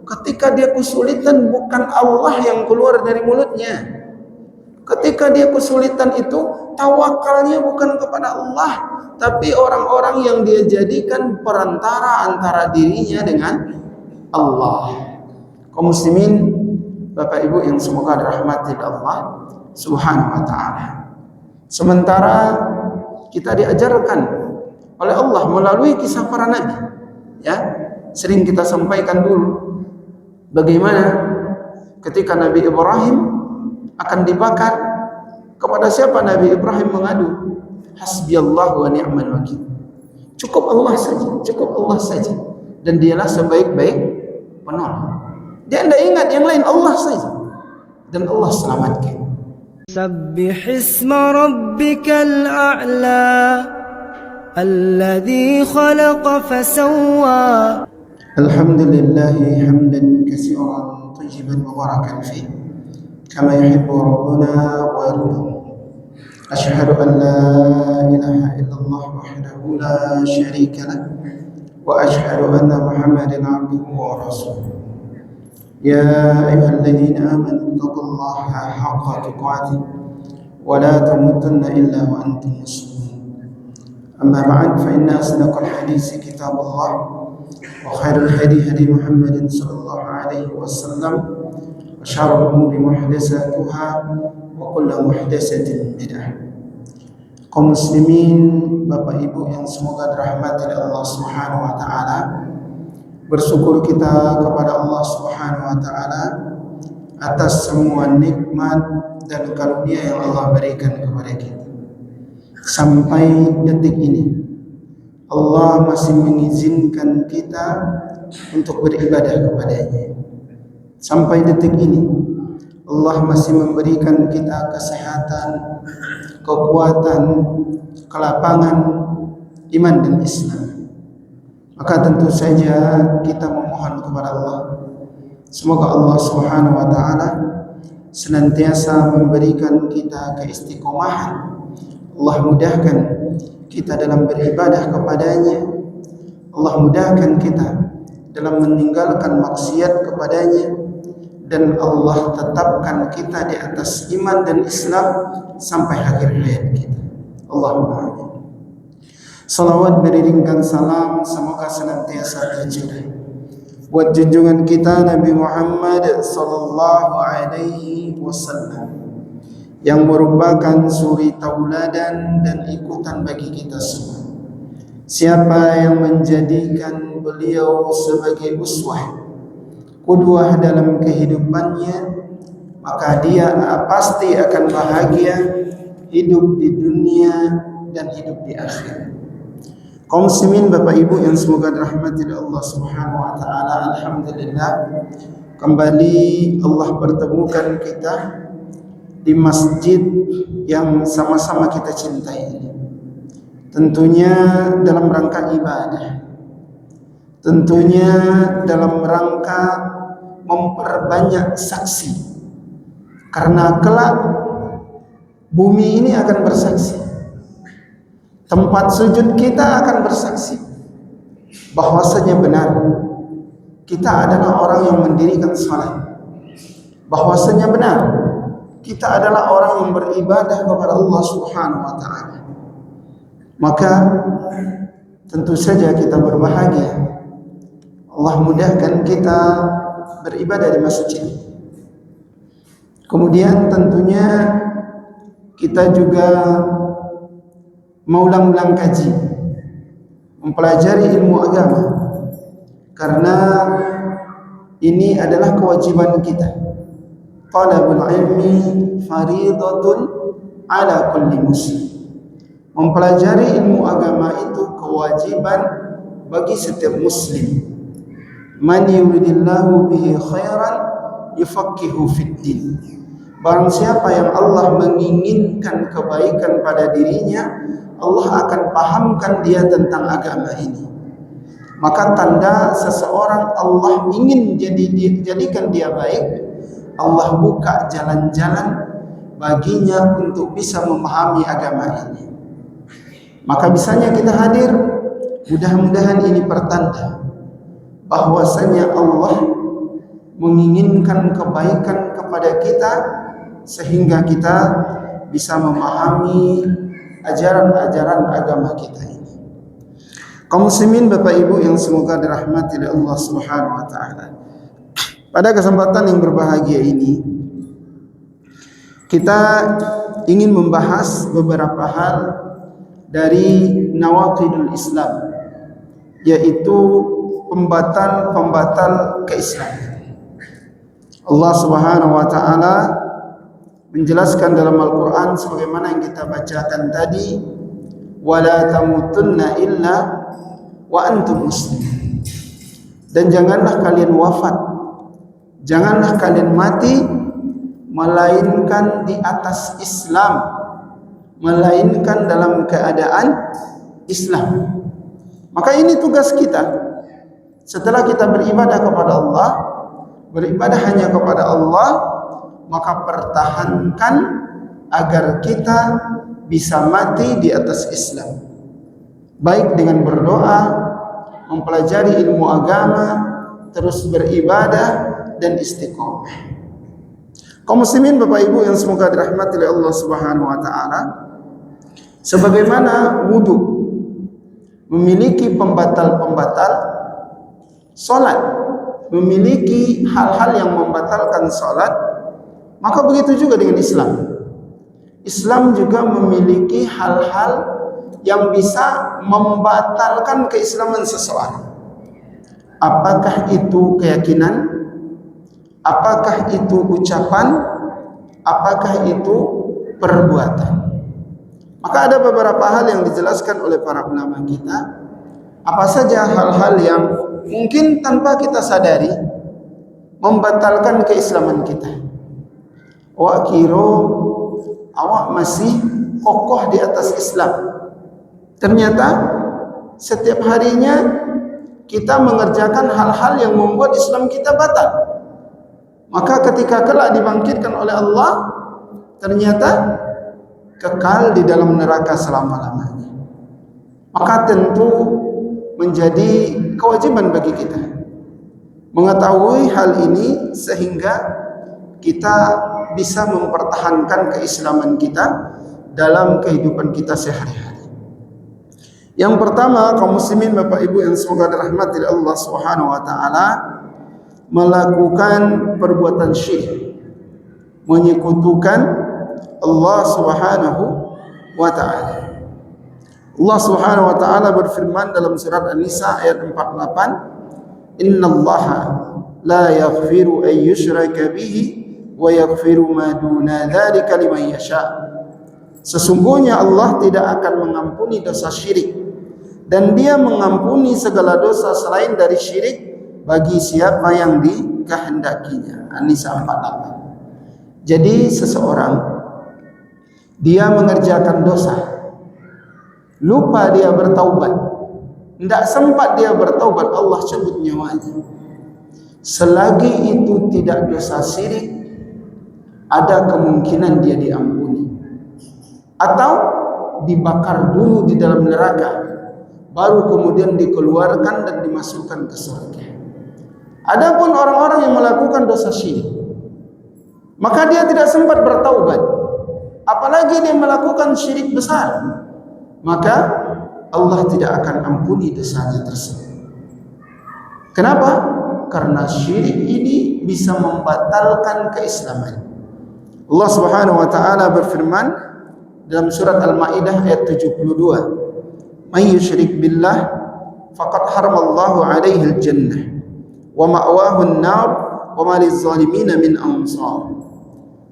Ketika dia kesulitan, bukan Allah yang keluar dari mulutnya. Ketika dia kesulitan itu, tawakalnya bukan kepada Allah, tapi orang-orang yang dia jadikan perantara antara dirinya dengan Allah. Kaum muslimin, Bapak Ibu yang semoga dirahmati Allah Subhanahu wa taala. Sementara kita diajarkan oleh Allah melalui kisah para nabi, ya, sering kita sampaikan dulu bagaimana ketika Nabi Ibrahim akan dibakar, kepada siapa Nabi Ibrahim mengadu? Hasbiyallahu wa ni'mal wakil. Cukup Allah saja, cukup Allah saja. Dan dialah sebaik-baik penolong. Dia tidak ingat yang lain, Allah saja. Dan Allah selamatkan. Sabbih isma rabbikal a'la alladhi khalaqa fasawwa. Alhamdulillahi hamdan katsiran tayyiban mubarakan fihi kama yuhibbu rabbuna wa yarda. Asyhadu an la ilaha illallah wahdahu la syarika lah wa asyhadu anna Muhammadan abduhu wa rasuluh. Ya ayyuhalladzina amanu taqullaha haqqa tuqatih wa la tamutunna illa wa antum muslimun. Amma ba'd, fa inna asdaqal hadits kitabullah wa khairul hadi hadi Muhammadin sallallahu alaihi wasallam wa syarrul umuri muhdatsatuha wa kullu muhdatsatin bid'ah. Kaum muslimin, Bapak Ibu yang semoga dirahmati oleh Allah Subhanahu wa taala, bersyukur kita kepada Allah Subhanahu wa taala atas semua nikmat dan karunia yang Allah berikan kepada kita. Sampai detik ini Allah masih mengizinkan kita untuk beribadah kepada-Nya. Sampai detik ini Allah masih memberikan kita kesehatan, kekuatan, kelapangan iman dan Islam. Maka tentu saja kita memohon kepada Allah, semoga Allah Subhanahu wa taala senantiasa memberikan kita keistiqomahan. Allah mudahkan kita dalam beribadah kepada-Nya. Allah mudahkan kita dalam meninggalkan maksiat kepada-Nya. Dan Allah tetapkan kita di atas iman dan Islam sampai akhir hayat kita. Allahumma amin. Salawat beriringkan salam semoga senantiasa tercurah buat junjungan kita Nabi Muhammad sallallahu alaihi wasallam yang merupakan suri tauladan dan ikutan bagi kita semua. Siapa yang menjadikan beliau sebagai uswah, qudwah dalam kehidupannya, maka dia pasti akan bahagia hidup di dunia dan hidup di akhirat. Kaum muslimin, Bapak Ibu yang semoga dirahmati oleh Allah Subhanahu wa taala, alhamdulillah kembali Allah pertemukan kita di masjid yang sama-sama kita cintai ini. Tentunya dalam rangka ibadah. Tentunya dalam rangka memperbanyak saksi. Karena kelak bumi ini akan bersaksi. Tempat sujud kita akan bersaksi bahwasanya benar kita adalah orang yang mendirikan salat. Bahwasanya benar kita adalah orang yang beribadah kepada Allah Subhanahu wa taala. Maka tentu saja kita berbahagia. Allah mudahkan kita beribadah di masjid. Kemudian tentunya kita juga mengulang-ulang kaji, mempelajari ilmu agama, karena ini adalah kewajiban kita. Talabul ilmi fariidatun ala kulli muslim. Mempelajari ilmu agama itu kewajiban bagi setiap muslim. Man yuridillahu bihi khairan yufaqihu fid din. Barang siapa yang Allah menginginkan kebaikan pada dirinya, Allah akan pahamkan dia tentang agama ini. Maka tanda seseorang Allah ingin jadikan dia baik, Allah buka jalan-jalan baginya untuk bisa memahami agama ini. Maka bisanya kita hadir, mudah-mudahan ini pertanda bahwasanya Allah menginginkan kebaikan kepada kita sehingga kita bisa memahami ajaran-ajaran agama kita ini. Kaum muslimin Bapak Ibu yang semoga dirahmati oleh Allah Subhanahu wa taala. Pada kesempatan yang berbahagia ini kita ingin membahas beberapa hal dari nawaqidul Islam, yaitu pembatal-pembatal keislaman. Allah Subhanahu wa taala menjelaskan dalam Al-Qur'an sebagaimana yang kita bacakan tadi, wala tamutunna illa wa antum muslimun. Dan janganlah kalian wafat, janganlah kalian mati melainkan di atas Islam, melainkan dalam keadaan Islam. Maka ini tugas kita. Setelah kita beribadah kepada Allah, beribadah hanya kepada Allah, maka pertahankan agar kita bisa mati di atas Islam. Baik dengan berdoa, mempelajari ilmu agama, terus beribadah dan istiqomah. Kaum muslimin Bapak Ibu yang semoga dirahmati oleh Allah Subhanahu wa taala, sebagaimana wudu memiliki pembatal-pembatal salat, memiliki hal-hal yang membatalkan salat, maka begitu juga dengan Islam. Islam juga memiliki hal-hal yang bisa membatalkan keislaman seseorang. Apakah itu keyakinan? Apakah itu ucapan? Apakah itu perbuatan? Maka ada beberapa hal yang dijelaskan oleh para ulama kita. Apa saja hal-hal yang mungkin tanpa kita sadari membatalkan keislaman kita. Awak kira awak masih kokoh di atas Islam. Ternyata setiap harinya kita mengerjakan hal-hal yang membuat Islam kita batal. Maka ketika kelak dibangkitkan oleh Allah, ternyata kekal di dalam neraka selama-lamanya. Maka tentu menjadi kewajiban bagi kita mengetahui hal ini sehingga kita bisa mempertahankan keislaman kita dalam kehidupan kita sehari-hari. Yang pertama, kaum muslimin Bapak Ibu yang semoga dirahmati Allah Subhanahu wa taala, melakukan perbuatan syirik, menyekutukan Allah Subhanahu wa taala. Allah Subhanahu wa taala berfirman dalam surat An-Nisa ayat 48, "Innallaha la yaghfiru an yushraka bihi wa yaghfiru ma duna dzalika liman yasha." Sesungguhnya Allah tidak akan mengampuni dosa syirik, dan Dia mengampuni segala dosa selain dari syirik bagi siapa yang dikehendakinya. An-Nisa 48. Jadi seseorang dia mengerjakan dosa, lupa dia bertaubat, tidak sempat dia bertaubat, Allah cabut nyawanya. Selagi itu tidak dosa syirik, ada kemungkinan dia diampuni, atau dibakar dulu di dalam neraka, baru kemudian dikeluarkan dan dimasukkan ke surga. Adapun orang-orang yang melakukan dosa syirik, maka dia tidak sempat bertaubat, apalagi dia melakukan syirik besar, maka Allah tidak akan ampuni dosanya tersebut. Kenapa? Karena syirik ini bisa membatalkan keislaman. Allah Subhanahu wa taala berfirman dalam surat Al-Maidah ayat 72, "May yusyrik billah faqad haramallahu 'alaihi al-jannah wa ma'wahu an-nar wa ma liz-zalimin min ansar."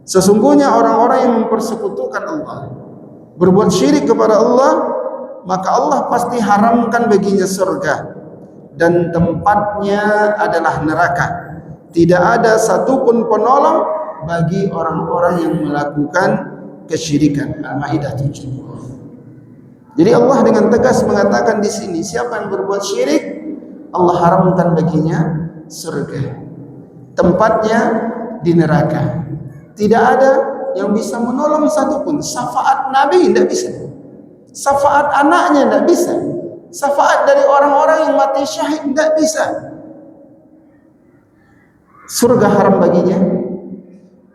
Sesungguhnya orang-orang yang mempersekutukan Allah, berbuat syirik kepada Allah, maka Allah pasti haramkan baginya surga dan tempatnya adalah neraka. Tidak ada satupun penolong bagi orang-orang yang melakukan kesyirikan. Al-Maidah 7. Jadi Allah dengan tegas mengatakan di sini, siapa yang berbuat syirik, Allah haramkan baginya surga, tempatnya di neraka. Tidak ada yang bisa menolong satupun. Syafaat Nabi tidak bisa, syafaat anaknya tidak bisa, syafaat dari orang-orang yang mati syahid tidak bisa. surga haram baginya,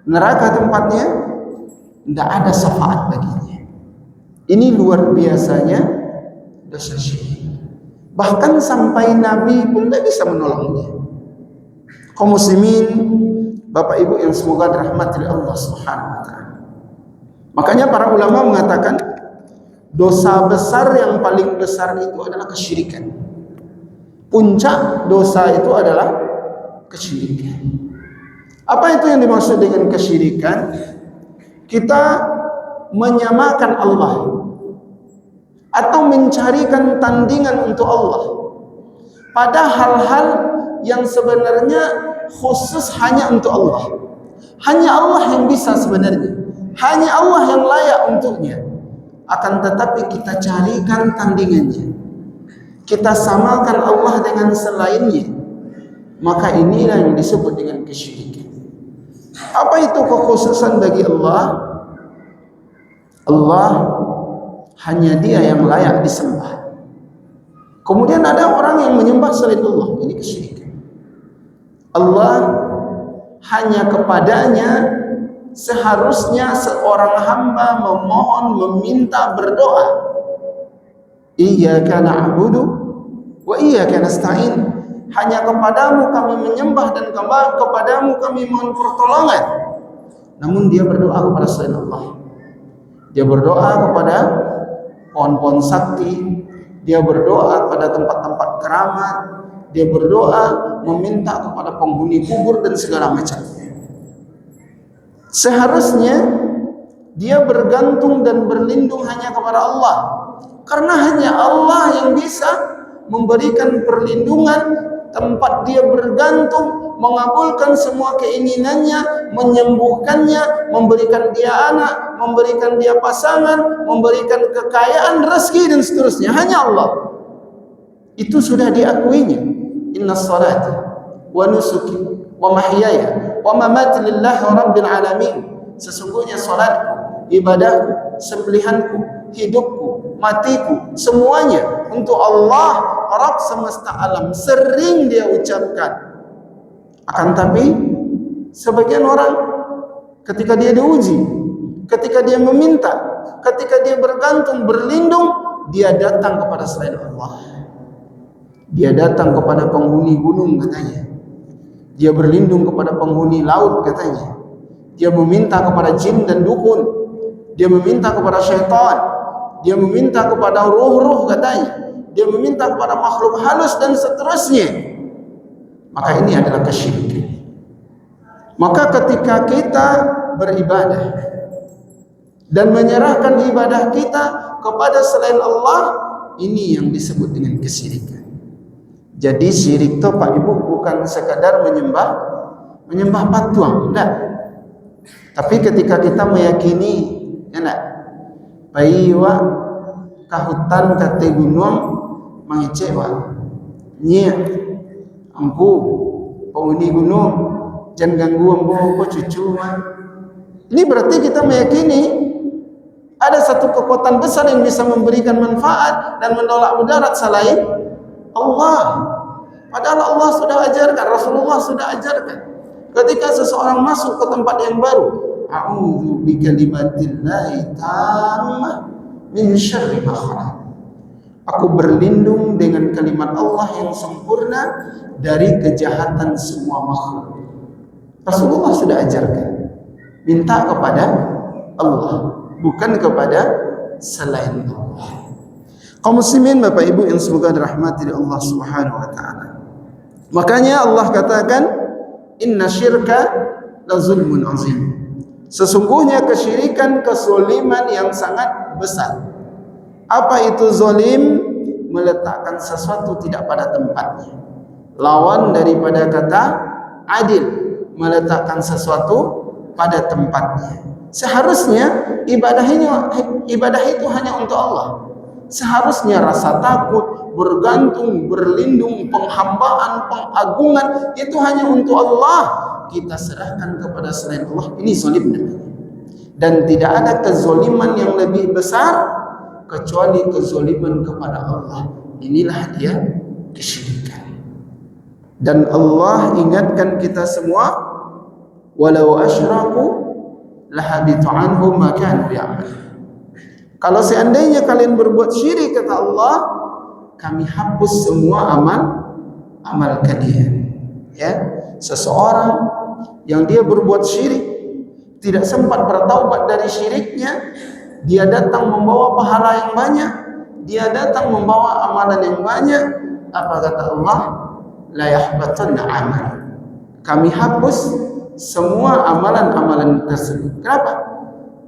neraka tempatnya, tidak ada syafaat baginya. Ini luar biasanya dosa syirik. Bahkan sampai Nabi pun tidak bisa menolongnya. Kaum muslimin, Bapak Ibu yang semoga dirahmati oleh Allah Subhanahu wa taala. Makanya para ulama mengatakan dosa besar yang paling besar itu adalah kesyirikan. Puncak dosa itu adalah kesyirikan. Apa itu yang dimaksud dengan kesyirikan? Kita menyamakan Allah atau mencarikan tandingan untuk Allah pada hal-hal yang sebenarnya khusus hanya untuk Allah. Hanya Allah yang bisa sebenarnya, hanya Allah yang layak untuknya. Akan tetapi kita carikan tandingannya, kita samakan Allah dengan selainnya. Maka inilah yang disebut dengan kesyirikan. Apa itu kekhususan bagi Allah? Allah hanya Dia yang layak disembah. Kemudian ada orang yang menyembah selain Allah, ini kesyirikan. Allah hanya kepadanya seharusnya seorang hamba memohon, meminta, berdoa. Iyyaka na'budu wa iyyaka nasta'in. Hanya kepadamu kami menyembah dan kepadamu kami mohon pertolongan. Namun dia berdoa kepada selain Allah. Dia berdoa kepada pohon-pohon sakti, dia berdoa pada tempat-tempat keramat, dia berdoa meminta kepada penghuni kubur dan segala macamnya. Seharusnya dia bergantung dan berlindung hanya kepada Allah, karena hanya Allah yang bisa memberikan perlindungan, tempat dia bergantung, mengabulkan semua keinginannya, menyembuhkannya, memberikan dia anak, memberikan dia pasangan, memberikan kekayaan, rezeki dan seterusnya. Hanya Allah. Itu sudah diakuinya. Inna salati wa nusuki wa mahyaya wa mamati lillahi rabbil alamin. Sesungguhnya salatku, ibadahku, sembelihanku, hidupku, matiku, semuanya untuk Allah, Rabb semesta alam. Sering dia ucapkan. Akan tapi sebagian orang ketika dia diuji, ketika dia meminta, ketika dia bergantung, berlindung, dia datang kepada selain Allah. Dia datang kepada penghuni gunung katanya. Dia berlindung kepada penghuni laut katanya. Dia meminta kepada jin dan dukun. Dia meminta kepada syaitan. Dia meminta kepada ruh-ruh katanya. Dia meminta kepada makhluk halus dan seterusnya. Maka ini adalah kesyirikan. Maka ketika kita beribadah dan menyerahkan ibadah kita kepada selain Allah, ini yang disebut dengan kesyirikan. Jadi syirik itu Pak Ibu bukan sekadar menyembah patung, enggak. Tapi ketika kita meyakini, enggak, paiwa kahutan kate gunung mengecewa, nyia, ampu, penghuni gunung, jangan ganggu ampu cucu. Ini berarti kita meyakini ada satu kekuatan besar yang bisa memberikan manfaat dan menolak mudarat selain Allah. Padahal Allah sudah ajarkan, Rasulullah sudah ajarkan. Ketika seseorang masuk ke tempat yang baru, a'udzu bikalimatillahi tammah min syarri ma khalaq. Aku berlindung dengan kalimat Allah yang sempurna dari kejahatan semua makhluk. Rasulullah sudah ajarkan. Minta kepada Allah, bukan kepada selain Allah. Kaum muslimin Bapak Ibu yang semoga dirahmati oleh Allah Subhanahu wa taala. Makanya Allah katakan inna syirka la zulmun azim. Sesungguhnya kesyirikan kesoliman yang sangat besar. Apa itu zalim? Meletakkan sesuatu tidak pada tempatnya. Lawan daripada kata adil, meletakkan sesuatu pada tempatnya. Seharusnya ibadah itu hanya untuk Allah. Seharusnya rasa takut, bergantung, berlindung, penghambaan, pengagungan itu hanya untuk Allah. Kita serahkan kepada selain Allah, ini zalim namanya. Dan tidak ada kezaliman yang lebih besar kecuali kezaliman kepada Allah. Inilah dia kesyirikan. Dan Allah ingatkan kita semua, walau asyraku lahabitu anhum ma kanu ya'mal. Kalau seandainya kalian berbuat syirik, kata Allah, kami hapus semua amal kalian. Ya, seseorang yang dia berbuat syirik tidak sempat bertaubat dari syiriknya, dia datang membawa pahala yang banyak, dia datang membawa amalan yang banyak, apa kata Allah? La yahbatanna amal. Kami hapus semua amalan-amalan tersebut. Kenapa?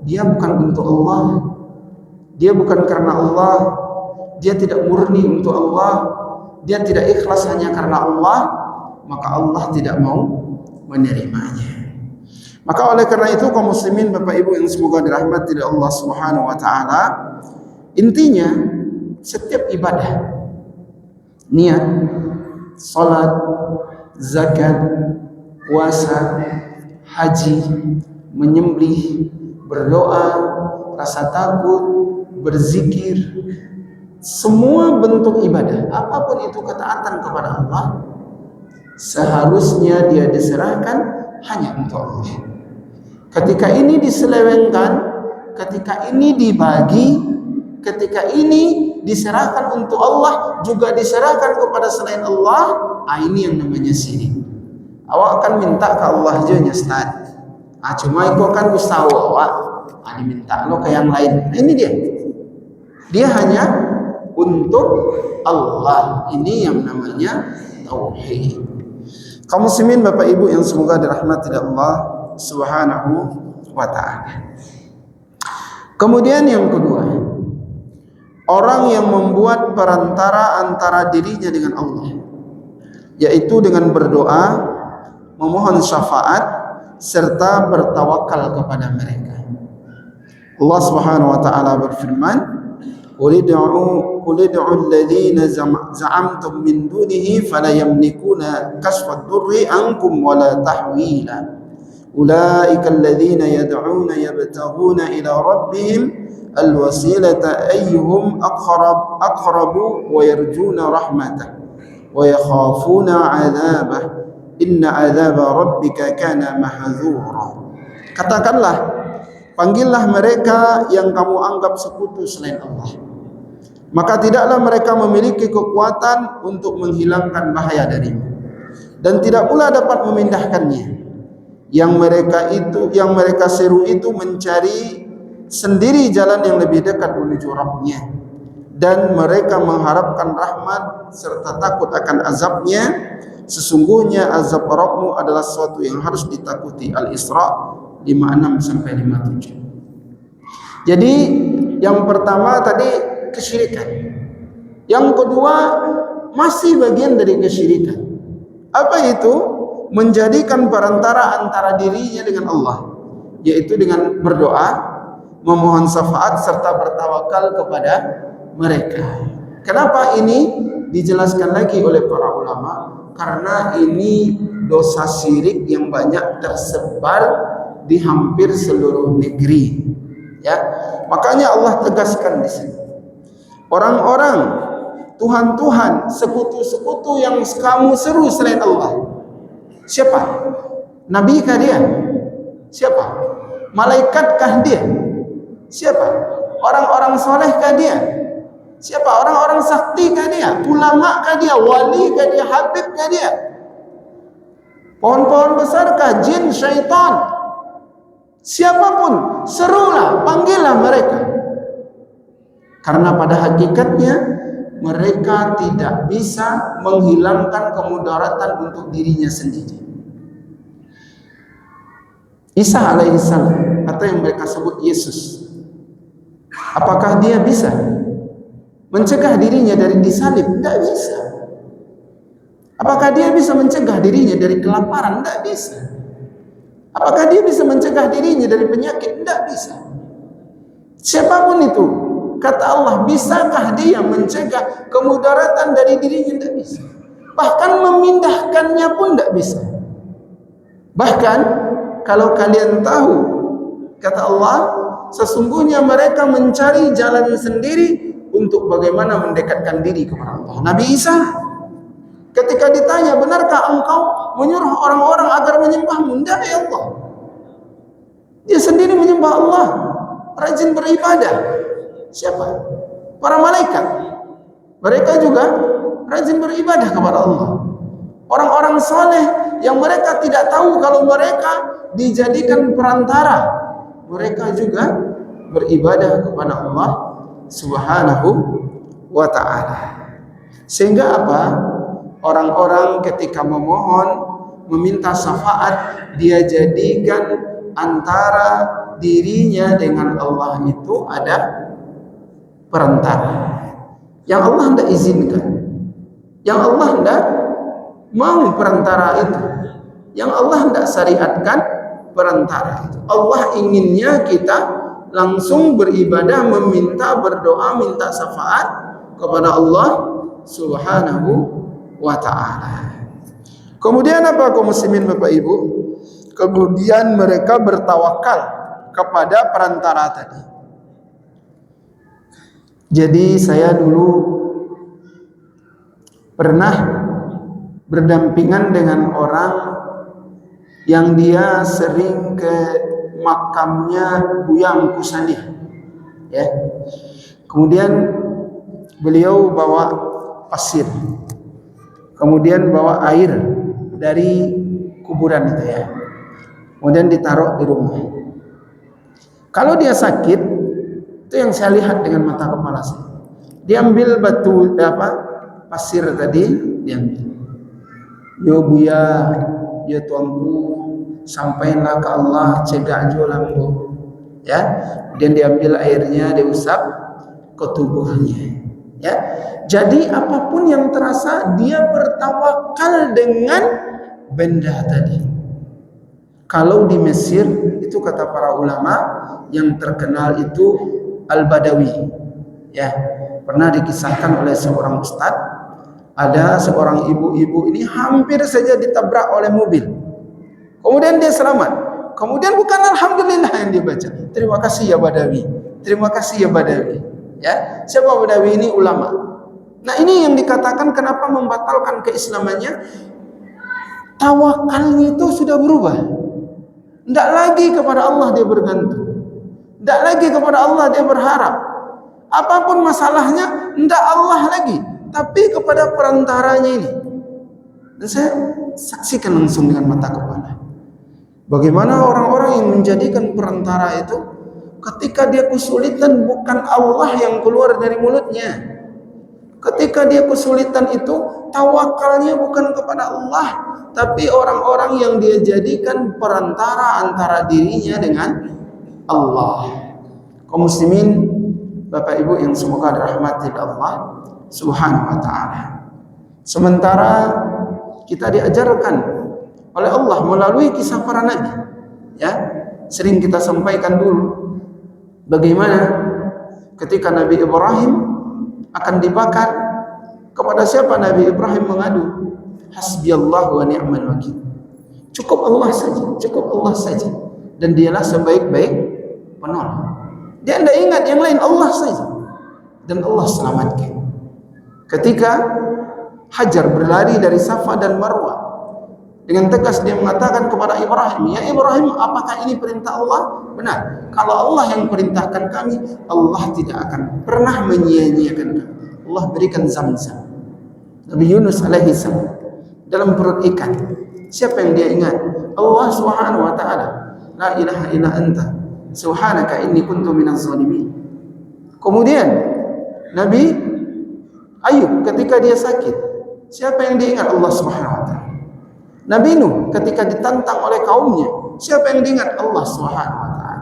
Dia bukan untuk Allah, dia bukan karena Allah, dia tidak murni untuk Allah, dia tidak ikhlas hanya karena Allah, maka Allah tidak mau menerimanya. Maka oleh karena itu kaum muslimin Bapak Ibu yang semoga dirahmati oleh Allah Subhanahu wa taala, intinya setiap ibadah, niat, salat, zakat, puasa, haji, menyembelih, berdoa, rasa takut, berzikir, semua bentuk ibadah, apapun itu ketaatan kepada Allah, seharusnya dia diserahkan hanya untuk Allah. Ketika ini diselewengkan, ketika ini dibagi, ketika ini diserahkan untuk Allah, juga diserahkan kepada selain Allah, ini yang namanya syirik. Awak akan minta ke Allah je nya Ustaz. Cuma itu kan usaha awak, diminta lo ke yang lain. Ini dia. Dia hanya untuk Allah. Ini yang namanya tauhid. Kaum muslimin Bapak Ibu yang semoga dirahmati Allah Subhanahu wa taala. Kemudian yang kedua, orang yang membuat perantara antara dirinya dengan Allah, yaitu dengan berdoa, memohon syafaat serta bertawakal kepada mereka. Allah Subhanahu wa taala berfirman, "Qul ud'u alladhina za'amtum min dunihi fala yamlikuna kashfa ad-durri ankum wala tahwila. Ulaika alladhina yad'una yabtaghuna ila rabbihim al-wasilata ayyuhum aqrabu wa yarjuna rahmatah wa yakhafuna 'adzabah. Inna 'adzaba rabbika kana mahdzura." Katakanlah, panggillah mereka yang kamu anggap sekutu selain Allah, maka tidaklah mereka memiliki kekuatan untuk menghilangkan bahaya darimu, dan tidak pula dapat memindahkannya. Yang mereka seru itu mencari sendiri jalan yang lebih dekat menuju Rabb-Nya, dan mereka mengharapkan rahmat serta takut akan azabnya. Sesungguhnya azab Rabb-Mu adalah sesuatu yang harus ditakuti. Al-Isra 56-57. Jadi yang pertama tadi kesyirikan, yang kedua masih bagian dari kesyirikan. Apa itu? Menjadikan perantara antara dirinya dengan Allah, yaitu dengan berdoa, memohon syafaat serta bertawakal kepada mereka. Kenapa ini dijelaskan lagi oleh para ulama? Karena ini dosa syirik yang banyak tersebar di hampir seluruh negeri. Ya, makanya Allah tegaskan di sini. Orang-orang, Tuhan-Tuhan, sekutu-sekutu yang kamu seru selain Allah. Siapa? Nabi kah dia? Siapa? Malaikat kah dia? Siapa? Orang-orang soleh kah dia? Siapa? Orang-orang sakti kah dia? Ulama kah dia? Wali kah dia? Habib kah dia? Pohon-pohon besar kah? Jin, syaitan? Siapapun, serulah, panggillah mereka. Karena pada hakikatnya mereka tidak bisa menghilangkan kemudaratan untuk dirinya sendiri. Isa alaihissalam, atau yang mereka sebut Yesus, apakah dia bisa mencegah dirinya dari disalib? Tidak bisa. Apakah dia bisa mencegah dirinya dari kelaparan? Tidak bisa. Apakah dia bisa mencegah dirinya dari penyakit? Tidak bisa. Siapapun itu, kata Allah, bisakah dia mencegah kemudaratan dari dirinya? Tidak bisa. Bahkan memindahkannya pun tidak bisa. Bahkan kalau kalian tahu, kata Allah, sesungguhnya mereka mencari jalan sendiri untuk bagaimana mendekatkan diri kepada Allah. Nabi Isa Ketika ditanya, benarkah engkau menyuruh orang-orang agar menyembahmu? Tidak, ya Allah. Dia sendiri menyembah Allah, rajin beribadah. Siapa? Para malaikat. Mereka juga rajin beribadah kepada Allah. Orang-orang saleh yang mereka tidak tahu kalau mereka dijadikan perantara, mereka juga beribadah kepada Allah Subhanahu wa ta'ala. Sehingga apa? Orang-orang ketika memohon, meminta syafaat, dia jadikan antara dirinya dengan Allah itu ada perantara. Yang Allah tidak izinkan, yang Allah tidak mau perantara itu, yang Allah tidak syariatkan perantara itu. Allah inginnya kita langsung beribadah, meminta, berdoa, minta syafaat kepada Allah Subhanahu wa ta'ala. Kemudian apa kaum muslimin Bapak Ibu? Kemudian mereka bertawakal kepada perantara tadi. Jadi saya dulu pernah berdampingan dengan orang yang dia sering ke makamnya Buyang Kusani, ya. Kemudian beliau bawa pasir, kemudian bawa air dari kuburan itu, ya. Kemudian ditaruh di rumah. Kalau dia sakit, itu yang saya lihat dengan mata kepala saya. Dia ambil batu pasir tadi, diambil. Yo Buya, yo tuanku, sampailah ke Allah, cegak jo lambu, ya. Dan diambil airnya, diusap ke tubuhnya, ya. Jadi apapun yang terasa, dia bertawakal dengan benda tadi. Kalau di Mesir itu kata para ulama yang terkenal itu Al-Badawi, ya. Pernah dikisahkan oleh seorang ustadz, ada seorang ibu-ibu ini hampir saja ditabrak oleh mobil. Kemudian dia selamat. Kemudian bukan alhamdulillah yang dia baca, terima kasih ya Badawi, terima kasih ya Badawi, ya. Siapa Badawi ini? Ulama. Nah, ini yang dikatakan kenapa membatalkan keislamannya. Tawakalnya itu sudah berubah. Tidak lagi kepada Allah dia bergantung, tidak lagi kepada Allah dia berharap. Apapun masalahnya, tidak Allah lagi, tapi kepada perantaranya ini. Dan saya saksikan langsung dengan mata kepala bagaimana orang-orang yang menjadikan perantara itu, ketika dia kesulitan, bukan Allah yang keluar dari mulutnya. Ketika dia kesulitan itu, tawakalnya bukan kepada Allah, tapi orang-orang yang dia jadikan perantara antara dirinya dengan Allah. Kaum muslimin Bapak Ibu yang semoga dirahmati Allah Subhanahu wa ta'ala. Sementara kita diajarkan oleh Allah melalui kisah para nabi, ya. Sering kita sampaikan dulu bagaimana ketika Nabi Ibrahim akan dibakar, kepada siapa Nabi Ibrahim mengadu? Hasbiyallahu wa ni'mal wakil. Cukup Allah saja, cukup Allah saja. Dan dialah sebaik-baik penolong. Dia tidak ingat yang lain, Allah saja. Dan Allah selamatkan. Ketika Hajar berlari dari Safa dan Marwah, dengan tegas dia mengatakan kepada Ibrahim, ya Ibrahim, apakah ini perintah Allah? Benar. Kalau Allah yang perintahkan kami, Allah tidak akan pernah menyia-nyiakan kami. Allah berikan Zamzam. Nabi Yunus alaihi salam dalam perut ikan. Siapa yang dia ingat? Allah Subhanahu wa ta'ala. La ilaha illa anta subhanaka inni kuntu minaz zalimin. Kemudian Nabi Ayub ketika dia sakit, siapa yang diingat? Allah Subhanahu wa ta'ala. Nabi Nuh ketika ditantang oleh kaumnya, siapa yang diingat? Allah Subhanahu wa ta'ala.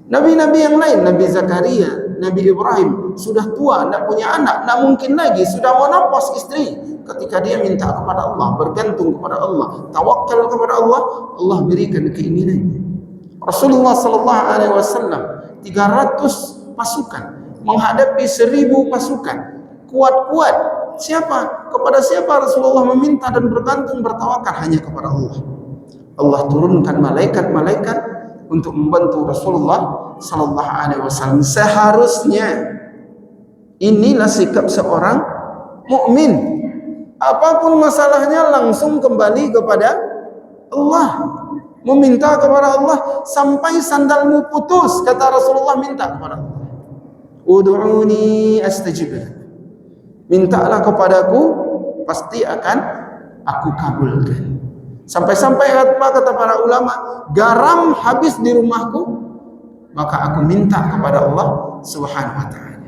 Nabi-nabi yang lain, Nabi Zakaria, Nabi Ibrahim sudah tua, tidak punya anak, tidak mungkin lagi, sudah menopos istri. Ketika dia minta kepada Allah, bergantung kepada Allah, tawakal kepada Allah, Allah berikan keinginannya. Rasulullah sallallahu alaihi wasallam 300 pasukan menghadapi 1000 pasukan, kuat-kuat. Siapa? Kepada siapa Rasulullah meminta dan bergantung, bertawakal? Hanya kepada Allah. Allah turunkan malaikat-malaikat untuk membantu Rasulullah sallallahu alaihi wasallam. Seharusnya inilah sikap seorang mukmin. Apapun masalahnya langsung kembali kepada Allah. Meminta kepada Allah sampai sandalmu putus, kata Rasulullah, minta kepada Allah. Ud'uni astajib lak. Mintalah kepadaku, pasti akan aku kabulkan. Sampai-sampai apa kata para ulama, garam habis di rumahku, maka aku minta kepada Allah Subhanahu wa taala.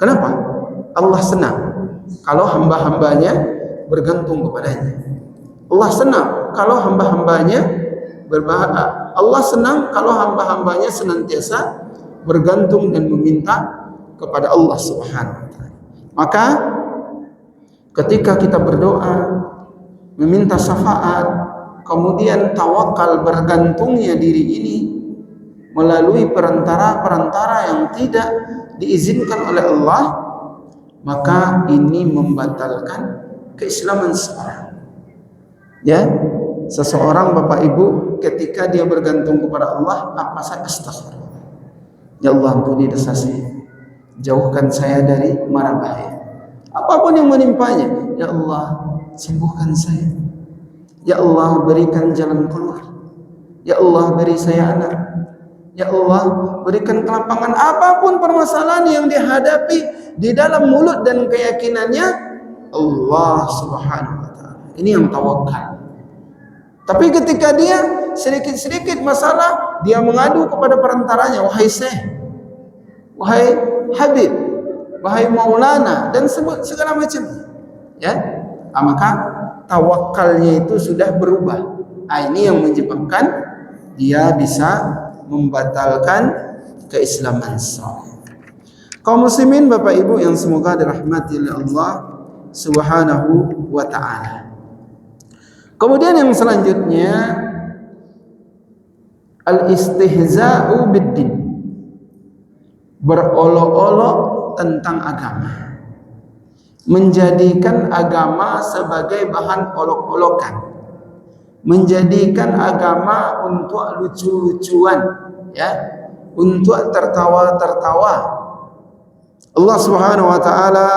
Kenapa? Allah senang kalau hamba-hambanya bergantung kepadanya. Allah senang kalau hamba-hambanya Allah senang kalau hamba-hambanya senantiasa bergantung dan meminta kepada Allah Subhanahu wa taala. Maka ketika kita berdoa meminta syafaat, kemudian tawakal bergantungnya diri ini melalui perantara-perantara yang tidak diizinkan oleh Allah, maka ini membatalkan keislaman seseorang. Ya, seseorang Bapak Ibu ketika dia bergantung kepada Allah, apa saja astagfirullah. Ya Allah, ampuni dosa saya. Jauhkan saya dari mara bahaya. Apapun yang menimpanya, ya Allah, sembuhkan saya. Ya Allah, berikan jalan keluar. Ya Allah, beri saya anak. Ya Allah, berikan kelapangan. Apapun permasalahan yang dihadapi di dalam mulut dan keyakinannya Allah Subhanahu wa taala. Ini yang tawakal. Tapi ketika dia sedikit-sedikit masalah, dia mengadu kepada perantaranya, wahai Syekh, wahai Habib, wahai Maulana, dan sebut segala macam. Ya, maka tawakalnya itu sudah berubah. Ini yang menyebabkan dia bisa membatalkan keislaman sahih. Kaum muslimin Bapak Ibu yang semoga dirahmati oleh Allah Subhanahu wa ta'ala. Kemudian yang selanjutnya, al-istihza'u biddin, berolok-olok tentang agama, menjadikan agama sebagai bahan olok-olokan, menjadikan agama untuk lucu-lucuan, ya, untuk tertawa-tertawa. Allah Subhanahu wa taala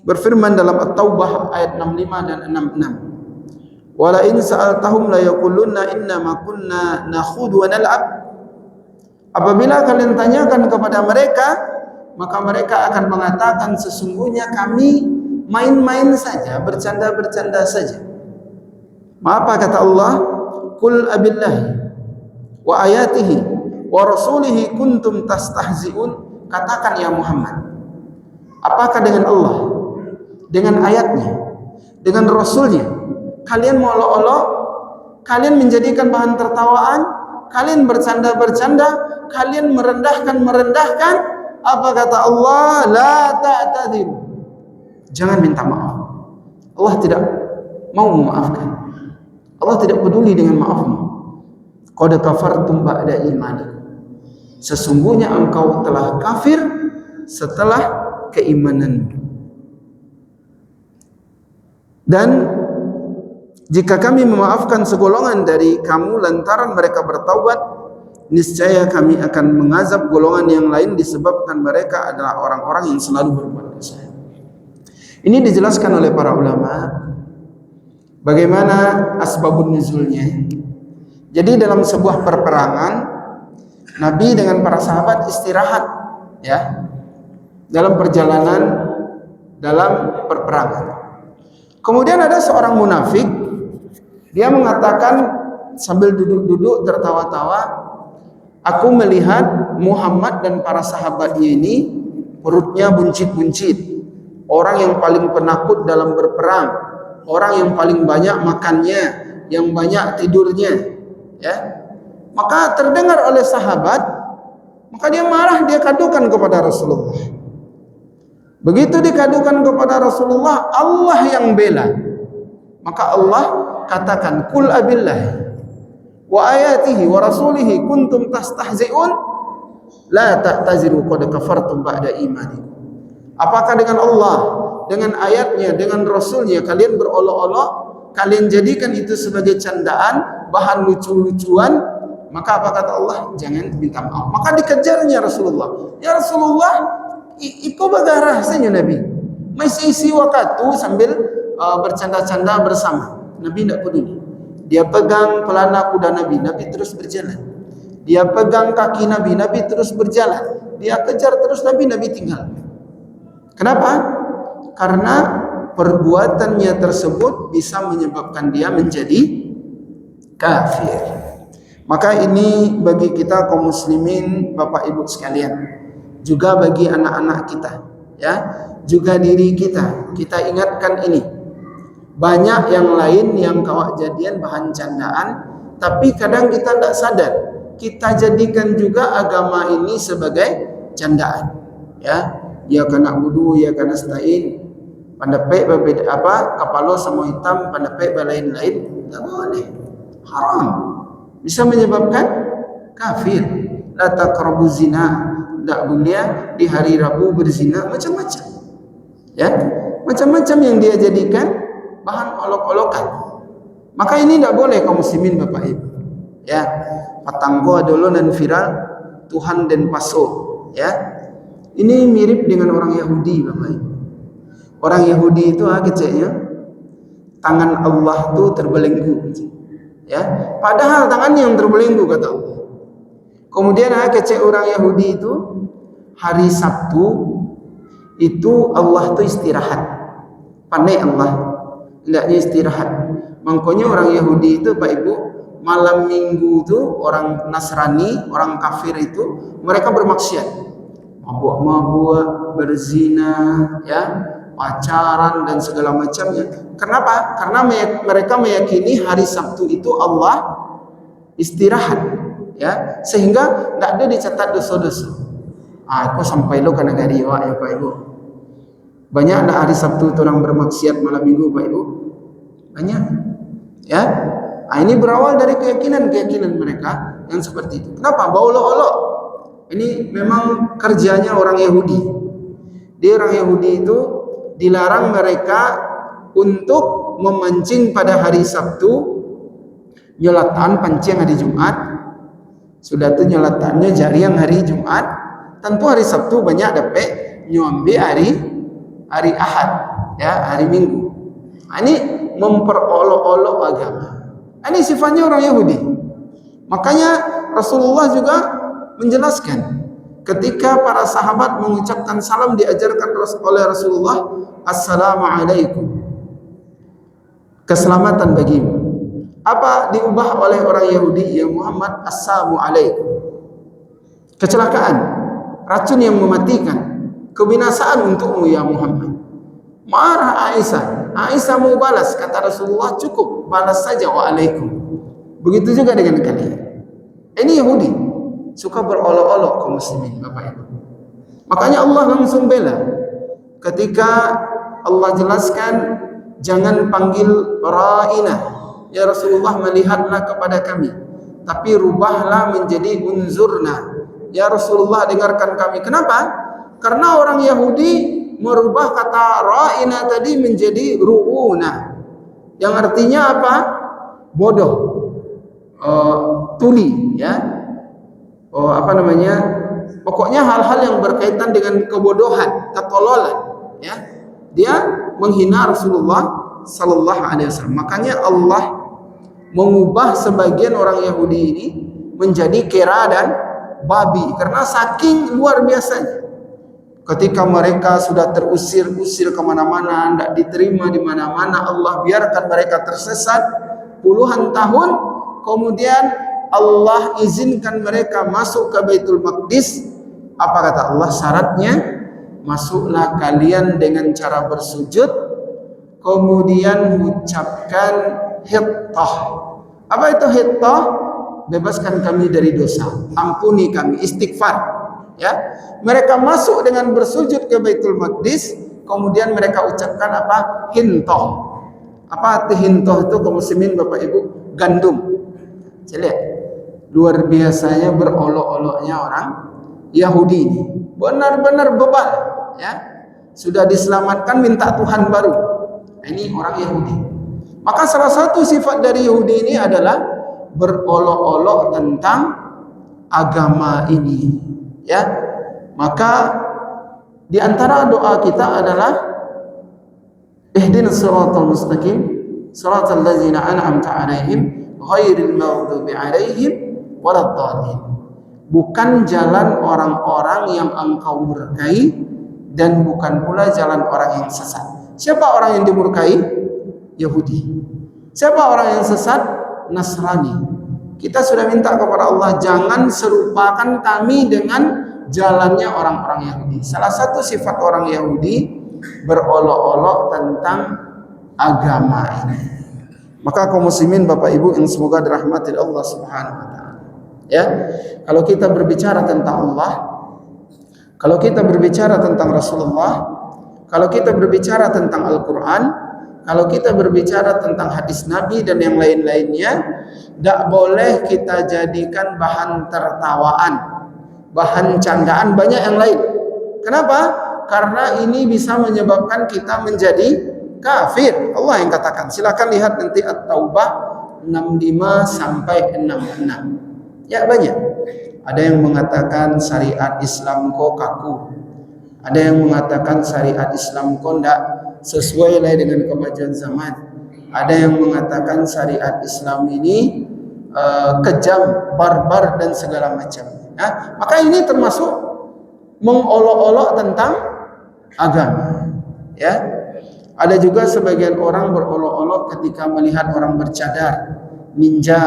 berfirman dalam At-Taubah ayat 65 dan 66. Wala in sa'altahum la yaqulunna inna ma kunna nakhudhu wa nal'ab. Apabila kalian tanyakan kepada mereka, maka mereka akan mengatakan sesungguhnya kami main-main saja, bercanda-bercanda saja. Apa kata Allah? Qul abillahi wa ayatihi wa rasulihi kuntum tastahzi'un. Katakan ya Muhammad, apakah dengan Allah, dengan ayatnya, dengan rasulnya kalian molok-olok, kalian menjadikan bahan tertawaan, kalian bercanda-bercanda, kalian merendahkan? Apa kata Allah? La ta'tadiru, jangan minta maaf. Allah tidak mau memaafkan. Allah tidak peduli dengan maafmu. Qad kafartum ba'da imanikum, sesungguhnya engkau telah kafir setelah keimananmu. Dan jika kami memaafkan segolongan dari kamu lantaran mereka bertaubat, niscaya kami akan mengazab golongan yang lain disebabkan mereka adalah orang-orang yang selalu berbuat dosa. Ini dijelaskan oleh para ulama bagaimana asbabun nuzulnya. Jadi dalam sebuah perperangan, Nabi dengan para sahabat istirahat, ya, dalam perjalanan dalam perperangan. Kemudian ada seorang munafik, dia mengatakan sambil duduk-duduk tertawa-tawa, aku melihat Muhammad dan para sahabatnya ini perutnya buncit-buncit, orang yang paling penakut dalam berperang, orang yang paling banyak makannya, yang banyak tidurnya, ya. Maka terdengar oleh sahabat, maka dia marah, dia kadukan kepada Rasulullah. Begitu dikadukan kepada Rasulullah, Allah yang bela. Maka Allah katakan, Qul abillahi wa ayatihi wa rasulihi kuntum tastahzi'un la ta'taziru qad kafartum ba'da imanikum. Apakah dengan Allah, dengan ayatnya, dengan rasulnya kalian berolok-olok, kalian jadikan itu sebagai candaan, bahan lucu-lucuan, maka apa kata Allah? Jangan minta maaf. Maka dikejarnya Rasulullah. Ya Rasulullah, iko baga rasanya Nabi. Masih isi waktu sambil bercanda-canda bersama. Nabi tidak peduli. Dia pegang pelana kuda Nabi, Nabi terus berjalan. Dia pegang kaki Nabi, Nabi terus berjalan. Dia kejar terus Nabi, Nabi tinggal. Kenapa? Karena perbuatannya tersebut bisa menyebabkan dia menjadi kafir. Maka ini bagi kita kaum muslimin, Bapak Ibu sekalian, juga bagi anak-anak kita, ya, juga diri kita ingatkan ini. Banyak yang lain yang kawak jadian bahan candaan, tapi kadang kita tidak sadar, kita jadikan juga agama ini sebagai candaan, ya. Ya kena wudu, ya kena stain, pandapek berbeda apa, kapalo sama hitam, pandapek lain-lain, tidak boleh, haram, bisa menyebabkan kafir. La taqrabu zina, tidak boleh di hari Rabu berzina, macam-macam, ya, macam-macam yang dia jadikan bahan olok-olokan. Maka ini tidak boleh kaum muslimin Bapak Ibu, ya. Patanggo dulu dan viral Tuhan dan paso, ya. Ini mirip dengan orang Yahudi Bapak Ibu. Orang Yahudi itu keceknya tangan Allah itu terbelenggu, ya. Padahal tangannya yang terbelenggu kata Allah. Kemudian kecek orang Yahudi itu hari Sabtu itu Allah itu istirahat. Pandai Allah, hendaknya istirahat. Makanya orang Yahudi itu Pak Ibu, malam Minggu itu orang Nasrani, orang kafir itu mereka bermaksiat. Mabuk-mabuk, berzina, ya, pacaran dan segala macamnya. Kenapa? Karena mereka meyakini hari Sabtu itu Allah istirahat, ya, sehingga tidak ada dicatat dosa-dosa. Aku sampai lo kena gariwa ya Pak Ibu. Banyak ada hari Sabtu itu orang bermaksiat malam Minggu Pak Ibu. Banyak, ya. Ini berawal dari keyakinan mereka yang seperti itu. Kenapa? Baulok-olok. Ini memang kerjanya orang Yahudi. Dia orang Yahudi itu dilarang mereka untuk memancing pada hari Sabtu, nyolatan pancing hari Jumat. Sudah tu nyolatannya jariang hari Jumat. Tentu hari Sabtu banyak dapat nyuambi hari Ahad, ya, hari Minggu. Ini memperolok-olok agama. Ini sifatnya orang Yahudi. Makanya Rasulullah juga menjelaskan ketika para sahabat mengucapkan salam diajarkan oleh Rasulullah, Assalamualaikum, keselamatan bagimu. Apa diubah oleh orang Yahudi? Ya Muhammad, Assalamualaikum, kecelakaan, racun yang mematikan, kebinasaan untukmu ya Muhammad. Marah Aisyah mau balas, kata Rasulullah, cukup balas saja waalaikum. Begitu juga dengan kalian. Ini Yahudi suka berolok-olok kaum muslimin Bapak Ibu. Makanya Allah langsung bela ketika Allah jelaskan jangan panggil ra'ina, ya Rasulullah, melihatlah kepada kami, tapi rubahlah menjadi unzurna, ya Rasulullah, dengarkan kami. Kenapa? Karena orang Yahudi merubah kata ra'ina tadi menjadi ru'una, yang artinya apa? Bodoh, tuli, ya. Pokoknya hal-hal yang berkaitan dengan kebodohan, ketololan, ya. Dia menghina Rasulullah sallallahu alaihi wasallam. Makanya Allah mengubah sebagian orang Yahudi ini menjadi kera dan babi karena saking luar biasanya. Ketika mereka sudah terusir kemana-mana, tidak diterima di mana-mana, Allah biarkan mereka tersesat puluhan tahun, kemudian Allah izinkan mereka masuk ke Baitul Maqdis. Apa kata Allah syaratnya? Masuklah kalian dengan cara bersujud, kemudian mengucapkan hittah. Apa itu hittah? Bebaskan kami dari dosa, ampuni kami, istighfar, ya. Mereka masuk dengan bersujud ke Baitul Maqdis, kemudian mereka ucapkan apa? Hintoh. Apa arti hintoh itu kaum muslimin Bapak Ibu? Gandum. Lihat, luar biasanya berolok-oloknya orang Yahudi ini. Benar-benar bebal, ya. Sudah diselamatkan minta Tuhan baru. Ini orang Yahudi. Maka salah satu sifat dari Yahudi ini adalah berolok-olok tentang agama ini, ya. Maka di antara doa kita adalah Ihdinas siratal mustaqim, siratal ladzina an'amta 'alaihim, ghairil maghdubi 'alaihim waladdallin. Bukan jalan orang-orang yang engkau murkai dan bukan pula jalan orang yang sesat. Siapa orang yang dimurkai? Yahudi. Siapa orang yang sesat? Nasrani. Kita sudah minta kepada Allah, jangan serupakan kami dengan jalannya orang-orang Yahudi. Salah satu sifat orang Yahudi berolok-olok tentang agama ini. Maka kaum muslimin Bapak Ibu yang semoga dirahmati Allah Subhanahu wa taala. Ya, kalau kita berbicara tentang Allah, kalau kita berbicara tentang Rasulullah, kalau kita berbicara tentang Al-Quran, kalau kita berbicara tentang hadis Nabi dan yang lain-lainnya, tidak boleh kita jadikan bahan tertawaan, bahan candaan banyak yang lain. Kenapa? Karena ini bisa menyebabkan kita menjadi kafir. Allah yang katakan. Silakan lihat nanti At-Taubah 65 sampai 66. Ya banyak. Ada yang mengatakan syariat Islam kok kaku. Ada yang mengatakan syariat Islam kok tidak sesuai lah dengan kemajuan zaman. Ada yang mengatakan syariat Islam ini kejam, barbar dan segala macam. Nah, maka ini termasuk mengolok-olok tentang agama. Ya, ada juga sebagian orang berolok-olok ketika melihat orang bercadar, ninja,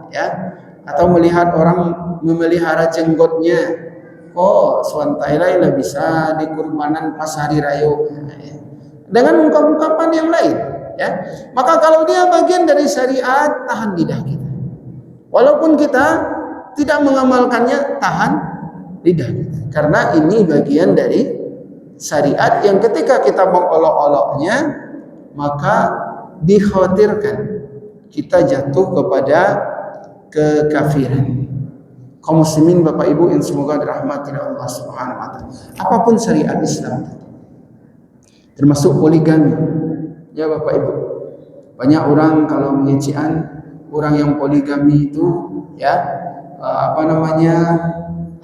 ya, atau melihat orang memelihara jenggotnya. Oh, suantailah bisa di kurbanan pas hari raya. Dengan ungkapan-ungkapan yang lain, ya. Maka kalau dia bagian dari syariat, tahan lidah kita. Walaupun kita tidak mengamalkannya, tahan lidah kita. Karena ini bagian dari syariat yang ketika kita mengolok-oloknya, maka dikhawatirkan kita jatuh kepada kekafiran. Kaum muslimin Bapak Ibu yang semoga dirahmati Allah Subhanahu wa taala. Apapun syariat Islam, termasuk poligami. Ya Bapak Ibu. Banyak orang kalau mengecian orang yang poligami itu ya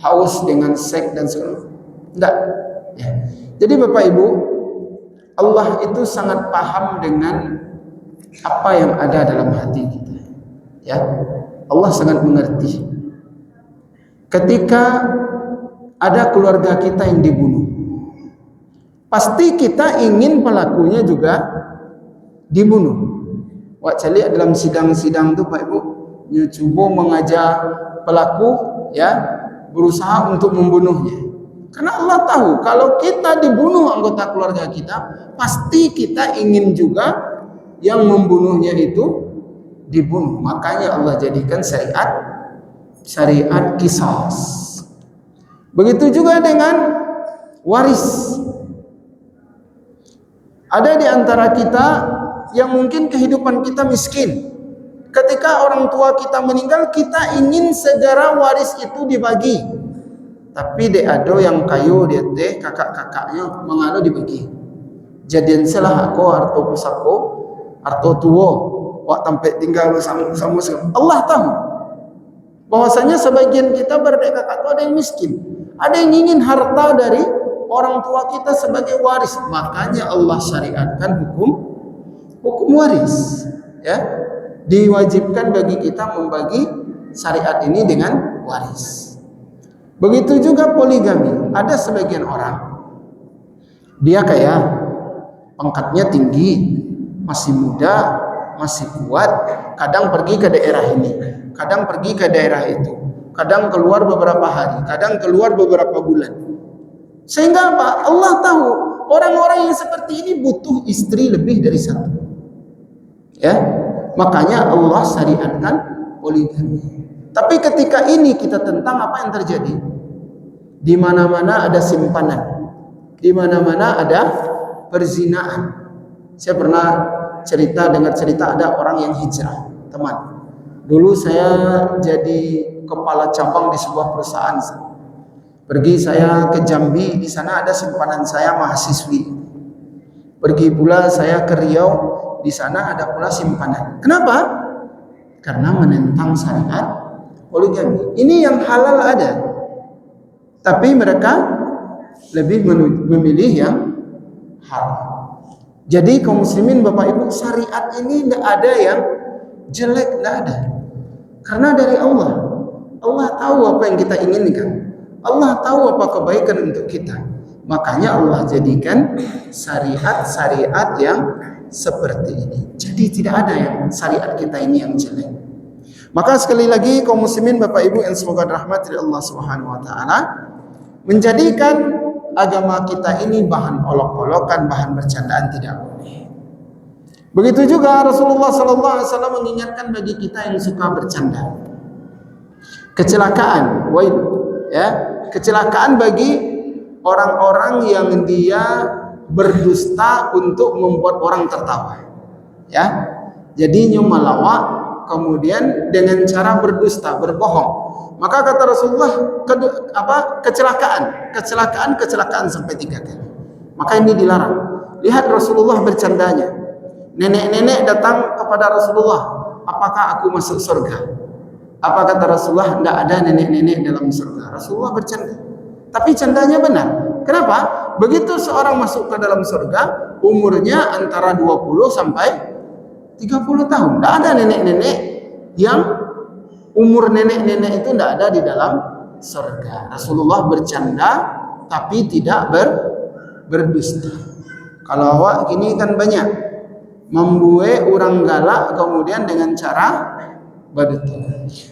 haus dengan seks dan sebagainya. Enggak. Ya. Jadi Bapak Ibu, Allah itu sangat paham dengan apa yang ada dalam hati kita. Ya. Allah sangat mengerti. Ketika ada keluarga kita yang dibunuh, pasti kita ingin pelakunya juga dibunuh. Wak cali dalam sidang-sidang itu Pak Ibu, coba mengajak pelaku ya berusaha untuk membunuhnya. Karena Allah tahu kalau kita dibunuh anggota keluarga kita, pasti kita ingin juga yang membunuhnya itu dibunuh. Makanya Allah jadikan syariat qisas. Begitu juga dengan waris. Ada di antara kita yang mungkin kehidupan kita miskin. Ketika orang tua kita meninggal, kita ingin segera waris itu dibagi. Tapi deado yang kayu dia teh kakak-kakaknya mengalo dibagi. Jadian salah aku arto pusako, arto tuwo, wak tempat tinggal sama. Allah tahu bahwasanya sebagian kita berdeka kakak ada yang miskin, ada yang ingin harta dari orang tua kita sebagai waris. Makanya Allah syariatkan hukum waris. Ya, diwajibkan bagi kita membagi syariat ini dengan waris. Begitu juga poligami. Ada sebagian orang dia kaya, pangkatnya tinggi, masih muda, masih kuat, kadang pergi ke daerah ini, kadang pergi ke daerah itu, kadang keluar beberapa hari, kadang keluar beberapa bulan. Sehingga apa? Allah tahu orang-orang yang seperti ini butuh istri lebih dari satu. Ya, makanya Allah syariatkan poligami. Tapi ketika ini kita tentang, apa yang terjadi? Di mana-mana ada simpanan, di mana-mana ada perzinaan. Saya pernah dengar cerita ada orang yang hijrah, teman. Dulu saya jadi kepala cabang di sebuah perusahaan. Pergi saya ke Jambi, di sana ada simpanan saya mahasiswi. Pergi pula saya ke Riau, di sana ada pula simpanan. Kenapa? Karena menentang syariat poligami. Ini yang halal ada, tapi mereka lebih memilih yang haram. Jadi kaum muslimin Bapak Ibu, syariat ini tidak ada yang jelek, tidak ada. Karena dari Allah. Allah tahu apa yang kita inginkan. Allah tahu apa kebaikan untuk kita. Makanya Allah jadikan syariat-syariat yang seperti ini. Jadi tidak ada yang syariat kita ini yang jelek. Maka sekali lagi kaum muslimin Bapak Ibu yang semoga dirahmati Allah Subhanahu wa taala, menjadikan agama kita ini bahan olok-olokan, bahan bercandaan tidak boleh. Begitu juga Rasulullah sallallahu alaihi wasallam mengingatkan bagi kita yang suka bercanda. Kecelakaan, kecelakaan bagi orang-orang yang dia berdusta untuk membuat orang tertawa. Ya. Jadi nyumalawak, kemudian dengan cara berdusta, berbohong. Maka kata Rasulullah, kecelakaan sampai 3 kali. Maka ini dilarang. Lihat Rasulullah bercandanya. Nenek-nenek datang kepada Rasulullah, apakah aku masuk surga? Apa kata Rasulullah? Tidak ada nenek-nenek dalam surga. Rasulullah bercanda. Tapi candanya benar. Kenapa? Begitu seorang masuk ke dalam surga, umurnya antara 20 sampai 30 tahun. Tidak ada nenek-nenek yang umur nenek-nenek itu tidak ada di dalam surga. Rasulullah bercanda tapi tidak berdusta. Kalau awak ini kan banyak membuat orang galak kemudian dengan cara berdusta.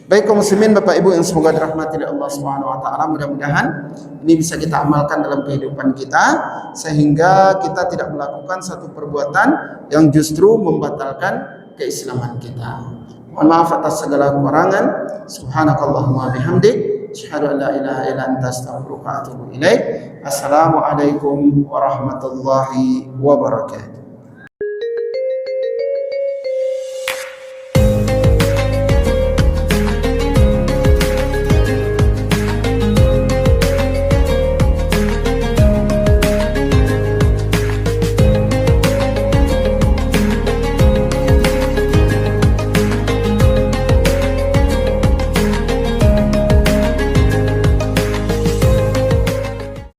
Baik kaum muslimin Bapak Ibu yang semoga dirahmati oleh Allah Subhanahu wa taala, mudah-mudahan ini bisa kita amalkan dalam kehidupan kita sehingga kita tidak melakukan satu perbuatan yang justru membatalkan keislaman kita. Mohon maaf atas segala kekurangan. Subhanakallahumma bihamdik, asyhadu an la ilaha illa anta, astaghfiruka wa atubu ilaik. Assalamualaikum warahmatullahi wabarakatuh.